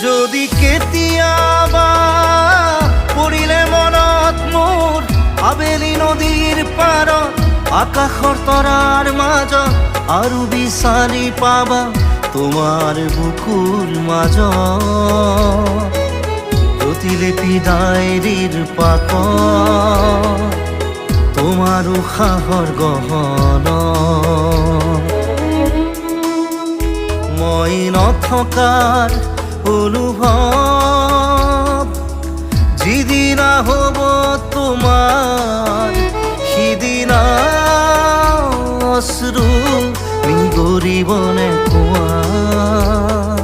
যদি কেতিয়াবা পৰিলে মনত মোৰ আবেলি নদীৰ পাৰত আকাশৰ তৰাৰ মাজত আৰু বিচাৰি পাবা তোমাৰ বুকুৰ মাজত প্ৰতিলিপি ডায়েৰীৰ পাকত তোমাৰ উশাহৰ গহনা মই নথকাৰ অনুভৱ যিদিনা হ'ব তোমাৰ সিদিনা অশ্ৰু নিগৰিবনে কোৱা